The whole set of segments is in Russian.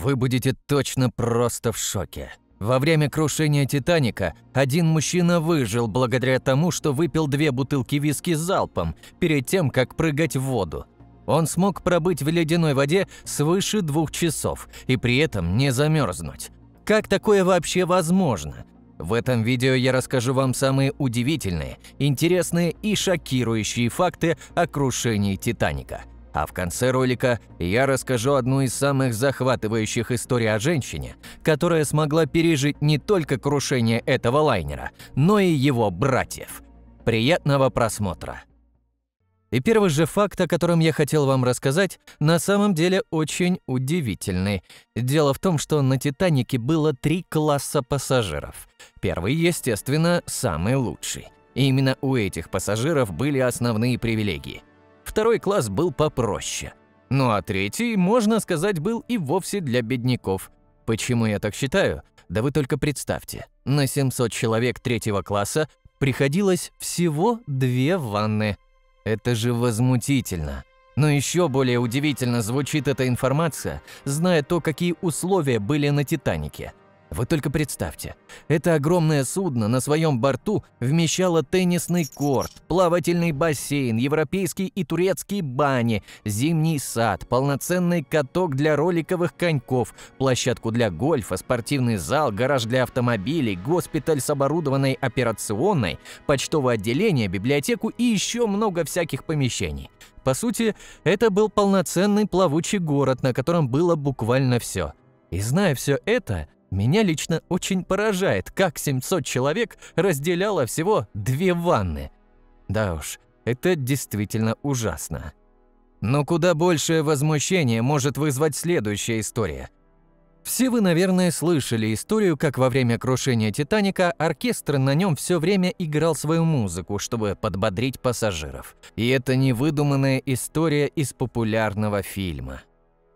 Вы будете точно просто в шоке. Во время крушения «Титаника» один мужчина выжил благодаря тому, что выпил 2 бутылки виски залпом перед тем, как прыгать в воду. Он смог пробыть в ледяной воде свыше 2 часов и при этом не замерзнуть. Как такое вообще возможно? В этом видео я расскажу вам самые удивительные, интересные и шокирующие факты о крушении «Титаника». А в конце ролика я расскажу одну из самых захватывающих историй о женщине, которая смогла пережить не только крушение этого лайнера, но и его братьев. Приятного просмотра! И первый же факт, о котором я хотел вам рассказать, на самом деле очень удивительный. Дело в том, что на «Титанике» было 3 класса пассажиров. Первый, естественно, самый лучший. И именно у этих пассажиров были основные привилегии. Второй класс был попроще. Ну а третий, можно сказать, был и вовсе для бедняков. Почему я так считаю? Да вы только представьте, на 700 человек 3-го класса приходилось всего 2 ванны. Это же возмутительно. Но еще более удивительно звучит эта информация, зная то, какие условия были на «Титанике». Вы только представьте, это огромное судно на своем борту вмещало теннисный корт, плавательный бассейн, европейские и турецкие бани, зимний сад, полноценный каток для роликовых коньков, площадку для гольфа, спортивный зал, гараж для автомобилей, госпиталь с оборудованной операционной, почтовое отделение, библиотеку и еще много всяких помещений. По сути, это был полноценный плавучий город, на котором было буквально все. И зная все это, меня лично очень поражает, как 700 человек разделяло всего 2 ванны. Да уж, это действительно ужасно. Но куда большее возмущение может вызвать следующая история. Все вы, наверное, слышали историю, как во время крушения «Титаника» оркестр на нем все время играл свою музыку, чтобы подбодрить пассажиров. И это не выдуманная история из популярного фильма,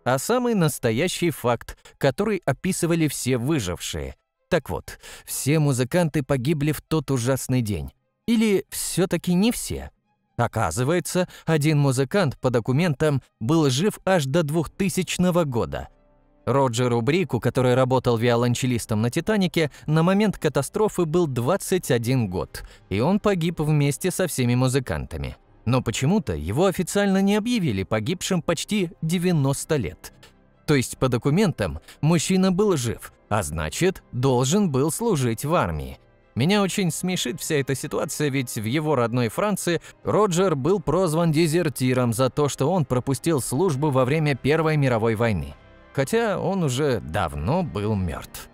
а самый настоящий факт, который описывали все выжившие. Так вот, все музыканты погибли в тот ужасный день. Или все-таки не все? Оказывается, один музыкант по документам был жив аж до 2000 года. Роджеру Брику, который работал виолончелистом на «Титанике», на момент катастрофы был 21 год, и он погиб вместе со всеми музыкантами. Но почему-то его официально не объявили погибшим почти 90 лет. То есть по документам мужчина был жив, а значит, должен был служить в армии. Меня очень смешит вся эта ситуация, ведь в его родной Франции Роджер был прозван дезертиром за то, что он пропустил службу во время Первой мировой войны. Хотя он уже давно был мертв.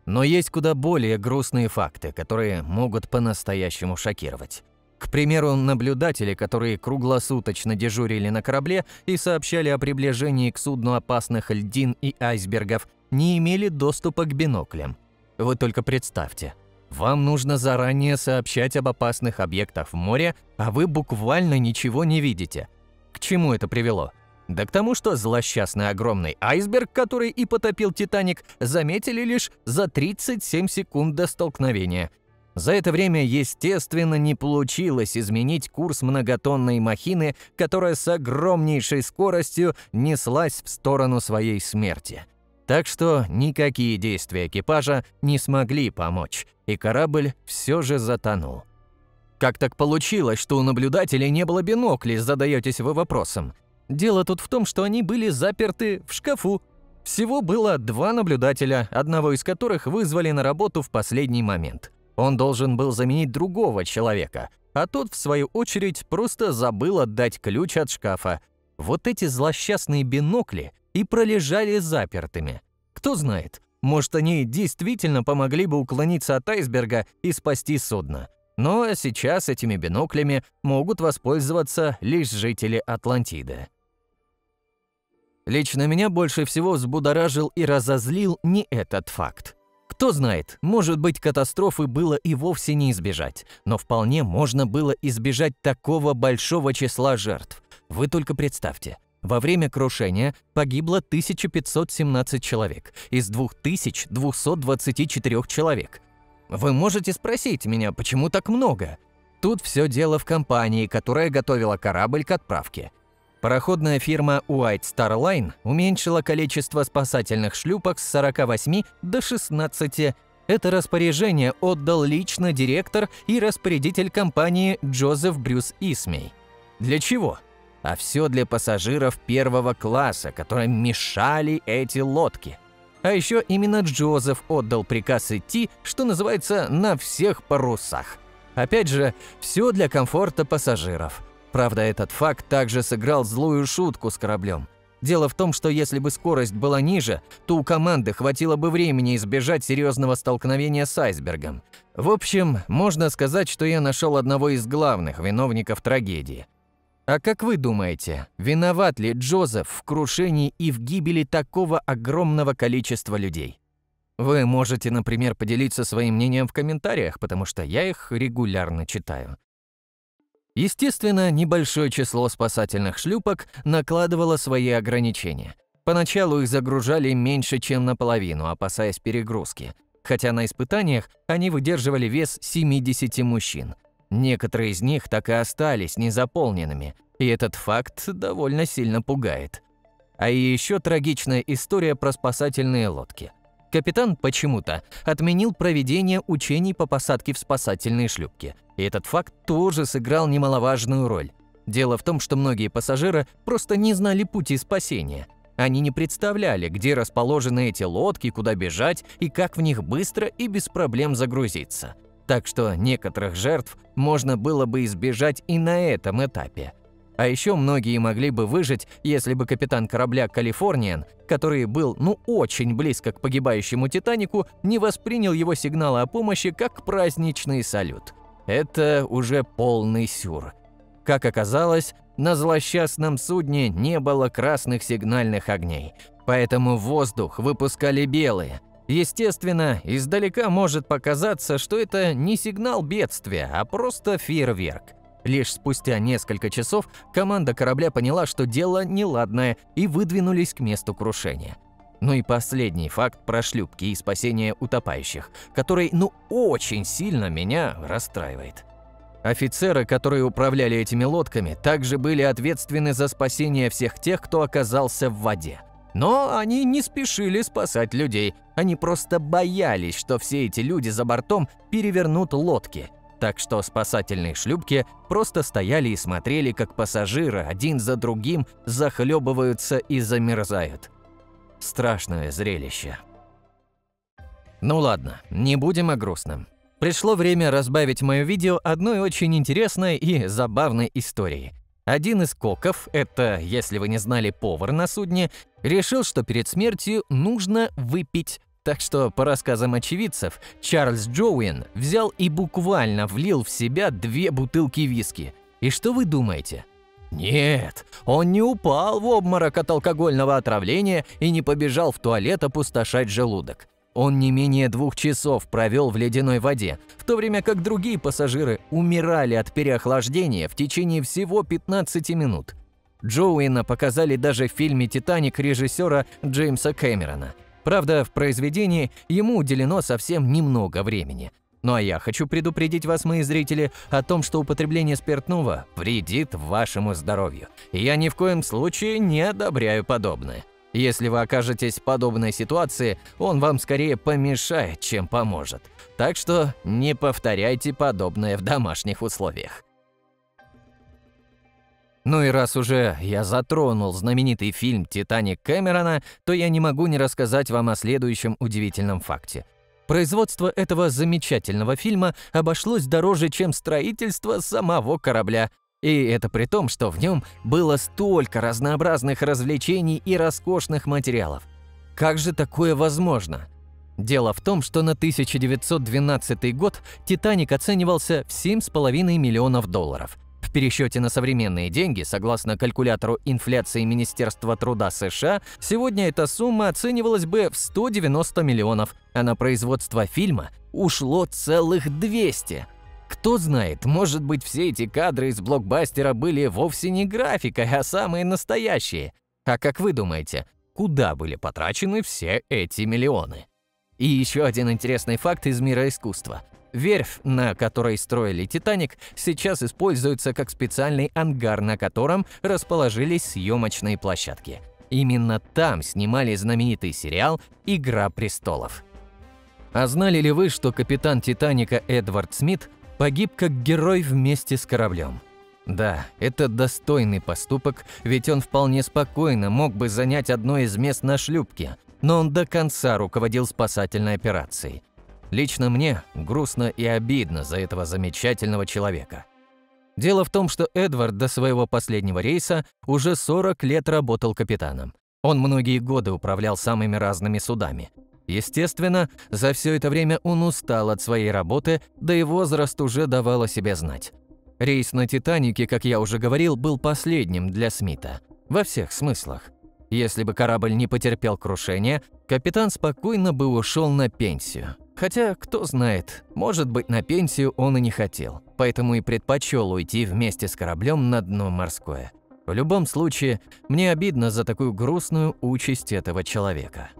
Но есть куда более грустные факты, которые могут по-настоящему шокировать. К примеру, наблюдатели, которые круглосуточно дежурили на корабле и сообщали о приближении к судну опасных льдин и айсбергов, не имели доступа к биноклям. Вы только представьте, вам нужно заранее сообщать об опасных объектах в море, а вы буквально ничего не видите. К чему это привело? Да к тому, что злосчастный огромный айсберг, который и потопил «Титаник», заметили лишь за 37 секунд до столкновения. За это время, естественно, не получилось изменить курс многотонной махины, которая с огромнейшей скоростью неслась в сторону своей смерти. Так что никакие действия экипажа не смогли помочь, и корабль все же затонул. Как так получилось, что у наблюдателей не было биноклей, задаетесь вы вопросом? Дело тут в том, что они были заперты в шкафу. Всего было 2 наблюдателя, одного из которых вызвали на работу в последний момент. Он должен был заменить другого человека, а тот, в свою очередь, просто забыл отдать ключ от шкафа. Вот эти злосчастные бинокли и пролежали запертыми. Кто знает, может, они действительно помогли бы уклониться от айсберга и спасти судно. Но сейчас этими биноклями могут воспользоваться лишь жители Атлантиды. Лично меня больше всего взбудоражил и разозлил не этот факт. Кто знает, может быть, катастрофы было и вовсе не избежать, но вполне можно было избежать такого большого числа жертв. Вы только представьте, во время крушения погибло 1517 человек из 2224 человек. Вы можете спросить меня, почему так много? Тут все дело в компании, которая готовила корабль к отправке. Пароходная фирма White Star Line уменьшила количество спасательных шлюпок с 48 до 16. Это распоряжение отдал лично директор и распорядитель компании Джозеф Брюс Исмей. Для чего? А все для пассажиров первого класса, которым мешали эти лодки. А еще именно Джозеф отдал приказ идти, что называется, на всех парусах. Опять же, все для комфорта пассажиров. Правда, этот факт также сыграл злую шутку с кораблем. Дело в том, что если бы скорость была ниже, то у команды хватило бы времени избежать серьезного столкновения с айсбергом. В общем, можно сказать, что я нашел одного из главных виновников трагедии. А как вы думаете, виноват ли Джозеф в крушении и в гибели такого огромного количества людей? Вы можете, например, поделиться своим мнением в комментариях, потому что я их регулярно читаю. Естественно, небольшое число спасательных шлюпок накладывало свои ограничения. Поначалу их загружали меньше, чем наполовину, опасаясь перегрузки. Хотя на испытаниях они выдерживали вес 70 мужчин. Некоторые из них так и остались незаполненными, и этот факт довольно сильно пугает. А еще трагичная история про спасательные лодки. Капитан почему-то отменил проведение учений по посадке в спасательные шлюпки, и этот факт тоже сыграл немаловажную роль. Дело в том, что многие пассажиры просто не знали пути спасения. Они не представляли, где расположены эти лодки, куда бежать и как в них быстро и без проблем загрузиться. Так что некоторых жертв можно было бы избежать и на этом этапе. А еще многие могли бы выжить, если бы капитан корабля «Калифорниан», который был очень близко к погибающему «Титанику», не воспринял его сигналы о помощи как праздничный салют. Это уже полный сюр. Как оказалось, на злосчастном судне не было красных сигнальных огней, поэтому в воздух выпускали белые. Естественно, издалека может показаться, что это не сигнал бедствия, а просто фейерверк. Лишь спустя несколько часов команда корабля поняла, что дело неладное, и выдвинулись к месту крушения. Ну и последний факт про шлюпки и спасение утопающих, который, очень сильно меня расстраивает. Офицеры, которые управляли этими лодками, также были ответственны за спасение всех тех, кто оказался в воде. Но они не спешили спасать людей, они просто боялись, что все эти люди за бортом перевернут лодки. Так что спасательные шлюпки просто стояли и смотрели, как пассажиры один за другим захлебываются и замерзают. Страшное зрелище. Ну ладно, не будем о грустном. Пришло время разбавить мое видео одной очень интересной и забавной историей. Один из коков, это, если вы не знали, повар на судне, решил, что перед смертью нужно выпить. Так что, по рассказам очевидцев, Чарльз Джоуин взял и буквально влил в себя 2 бутылки виски. И что вы думаете? Нет, он не упал в обморок от алкогольного отравления и не побежал в туалет опустошать желудок. Он не менее 2 часов провел в ледяной воде, в то время как другие пассажиры умирали от переохлаждения в течение всего 15 минут. Джоуина показали даже в фильме «Титаник» режиссера Джеймса Кэмерона. Правда, в произведении ему уделено совсем немного времени. Ну а я хочу предупредить вас, мои зрители, о том, что употребление спиртного вредит вашему здоровью. И я ни в коем случае не одобряю подобное. Если вы окажетесь в подобной ситуации, он вам скорее помешает, чем поможет. Так что не повторяйте подобное в домашних условиях. Ну и раз уже я затронул знаменитый фильм «Титаник» Кэмерона, то я не могу не рассказать вам о следующем удивительном факте. Производство этого замечательного фильма обошлось дороже, чем строительство самого корабля. И это при том, что в нем было столько разнообразных развлечений и роскошных материалов. Как же такое возможно? Дело в том, что на 1912 год «Титаник» оценивался в $7,5 миллионов. В пересчете на современные деньги, согласно калькулятору инфляции Министерства труда США, сегодня эта сумма оценивалась бы в 190 миллионов, а на производство фильма ушло целых 200. Кто знает, может быть, все эти кадры из блокбастера были вовсе не графикой, а самые настоящие. А как вы думаете, куда были потрачены все эти миллионы? И еще один интересный факт из мира искусства. Верфь, на которой строили «Титаник», сейчас используется как специальный ангар, на котором расположились съемочные площадки. Именно там снимали знаменитый сериал «Игра престолов». А знали ли вы, что капитан «Титаника» Эдвард Смит погиб как герой вместе с кораблем? Да, это достойный поступок, ведь он вполне спокойно мог бы занять одно из мест на шлюпке, но он до конца руководил спасательной операцией. Лично мне грустно и обидно за этого замечательного человека. Дело в том, что Эдвард до своего последнего рейса уже 40 лет работал капитаном. Он многие годы управлял самыми разными судами. Естественно, за все это время он устал от своей работы, да и возраст уже давал о себе знать. Рейс на «Титанике», как я уже говорил, был последним для Смита. Во всех смыслах. Если бы корабль не потерпел крушение, капитан спокойно бы ушел на пенсию. Хотя, кто знает, может быть, на пенсию он и не хотел, поэтому и предпочел уйти вместе с кораблем на дно морское. В любом случае, мне обидно за такую грустную участь этого человека.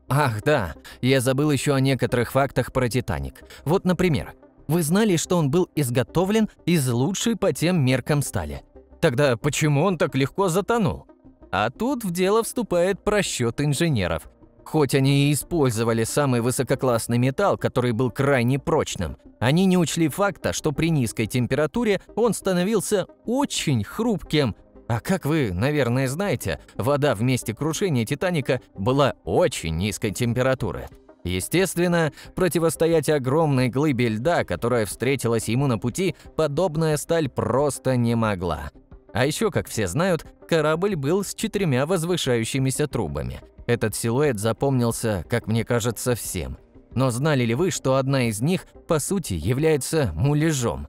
Ах да, я забыл еще о некоторых фактах про «Титаник». Вот, например, вы знали, что он был изготовлен из лучшей по тем меркам стали? Тогда почему он так легко затонул? А тут в дело вступает просчет инженеров. Хоть они и использовали самый высококлассный металл, который был крайне прочным, они не учли факта, что при низкой температуре он становился очень хрупким. А как вы, наверное, знаете, вода в месте крушения «Титаника» была очень низкой температуры. Естественно, противостоять огромной глыбе льда, которая встретилась ему на пути, подобная сталь просто не могла. А еще, как все знают, корабль был с 4 возвышающимися трубами. Этот силуэт запомнился, как мне кажется, всем. Но знали ли вы, что одна из них, по сути, является муляжом?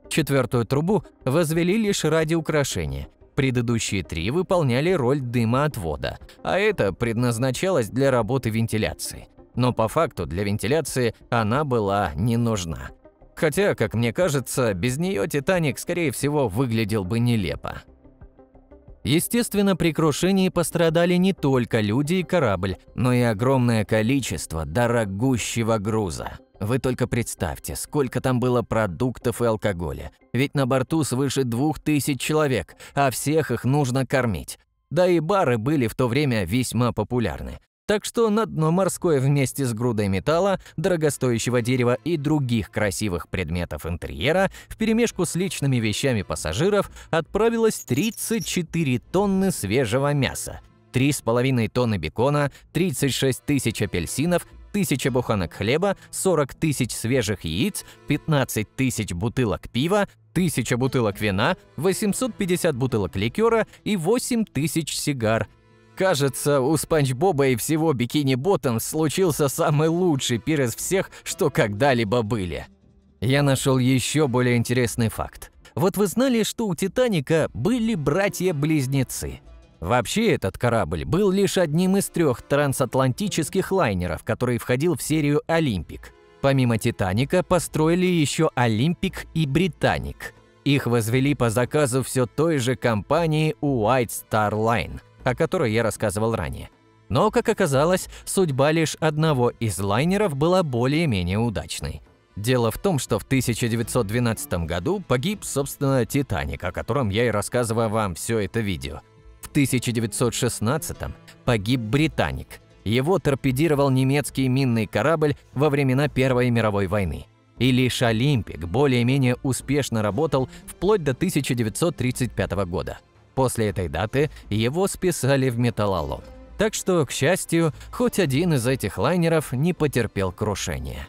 4-ю трубу возвели лишь ради украшения. Предыдущие 3 выполняли роль дымоотвода, а это предназначалось для работы вентиляции. Но по факту для вентиляции она была не нужна. Хотя, как мне кажется, без нее «Титаник», скорее всего, выглядел бы нелепо. Естественно, при крушении пострадали не только люди и корабль, но и огромное количество дорогущего груза. Вы только представьте, сколько там было продуктов и алкоголя. Ведь на борту свыше 2000 человек, а всех их нужно кормить. Да и бары были в то время весьма популярны. Так что на дно морское вместе с грудой металла, дорогостоящего дерева и других красивых предметов интерьера вперемешку с личными вещами пассажиров отправилось 34 тонны свежего мяса, 3,5 тонны бекона, 36 тысяч апельсинов, 1000 буханок хлеба, 40 тысяч свежих яиц, 15 тысяч бутылок пива, 1000 бутылок вина, 850 бутылок ликера и 8 тысяч сигар. Кажется, у Спанч Боба и всего Бикини Боттомс случился самый лучший пир из всех, что когда-либо были. Я нашел еще более интересный факт. Вот вы знали, что у «Титаника» были братья-близнецы? Вообще этот корабль был лишь одним из 3 трансатлантических лайнеров, который входил в серию «Олимпик». Помимо «Титаника» построили еще «Олимпик» и «Британик». Их возвели по заказу все той же компании White Star Line, о которой я рассказывал ранее. Но, как оказалось, судьба лишь одного из лайнеров была более-менее удачной. Дело в том, что в 1912 году погиб, собственно, «Титаник», о котором я и рассказываю вам все это видео. В 1916 погиб «Британик». Его торпедировал немецкий минный корабль во времена Первой мировой войны. И лишь «Олимпик» более-менее успешно работал вплоть до 1935 года. После этой даты его списали в металлолом. Так что, к счастью, хоть один из этих лайнеров не потерпел крушения.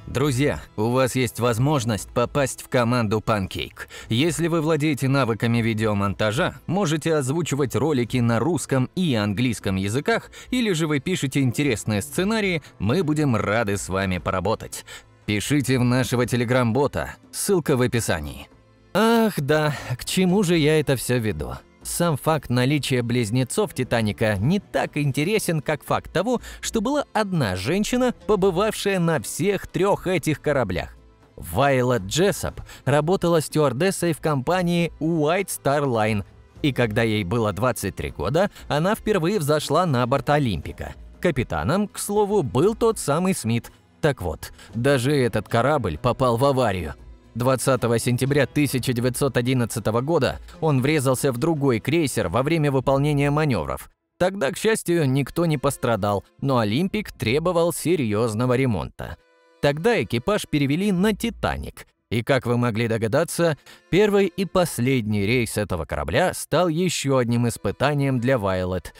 Друзья, у вас есть возможность попасть в команду Pancake. Если вы владеете навыками видеомонтажа, можете озвучивать ролики на русском и английском языках, или же вы пишете интересные сценарии, мы будем рады с вами поработать. Пишите в нашего телеграм-бота, ссылка в описании. Ах да, к чему же я это все веду? Сам факт наличия близнецов «Титаника» не так интересен, как факт того, что была одна женщина, побывавшая на всех 3 этих кораблях. Вайла Джессоп работала стюардессой в компании White Star Line, и когда ей было 23 года, она впервые взошла на борт «Олимпика». Капитаном, к слову, был тот самый Смит. Так вот, даже этот корабль попал в аварию. 20 сентября 1911 года он врезался в другой крейсер во время выполнения маневров. Тогда, к счастью, никто не пострадал, но «Олимпик» требовал серьезного ремонта. Тогда экипаж перевели на «Титаник». И, как вы могли догадаться, первый и последний рейс этого корабля стал еще одним испытанием для Вайолет.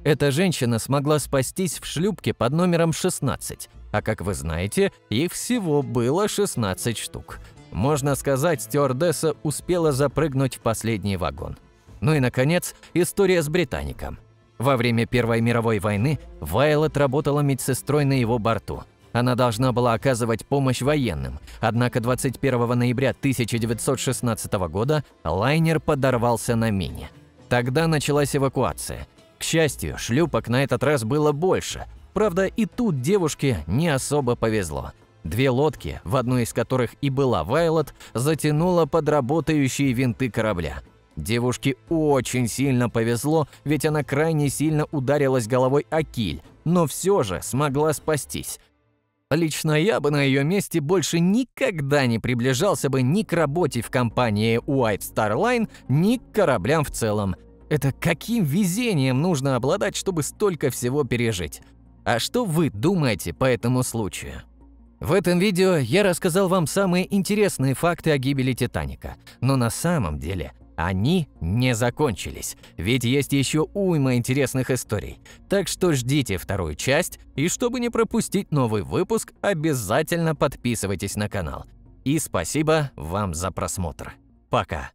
Эта женщина смогла спастись в шлюпке под номером 16, а как вы знаете, их всего было 16 штук. Можно сказать, стюардесса успела запрыгнуть в последний вагон. Ну и, наконец, история с «Британиком». Во время Первой мировой войны Вайолет работала медсестрой на его борту. Она должна была оказывать помощь военным, однако 21 ноября 1916 года лайнер подорвался на мине. Тогда началась эвакуация. К счастью, шлюпок на этот раз было больше. Правда, и тут девушке не особо повезло. Две лодки, в одной из которых и была Вайолет, затянуло под работающие винты корабля. Девушке очень сильно повезло, ведь она крайне сильно ударилась головой о киль, но все же смогла спастись. Лично я бы на ее месте больше никогда не приближался бы ни к работе в компании White Star Line, ни к кораблям в целом. Это каким везением нужно обладать, чтобы столько всего пережить? А что вы думаете по этому случаю? В этом видео я рассказал вам самые интересные факты о гибели Титаника, но на самом деле они не закончились, ведь есть еще уйма интересных историй. Так что ждите вторую часть, и чтобы не пропустить новый выпуск, обязательно подписывайтесь на канал. И спасибо вам за просмотр. Пока!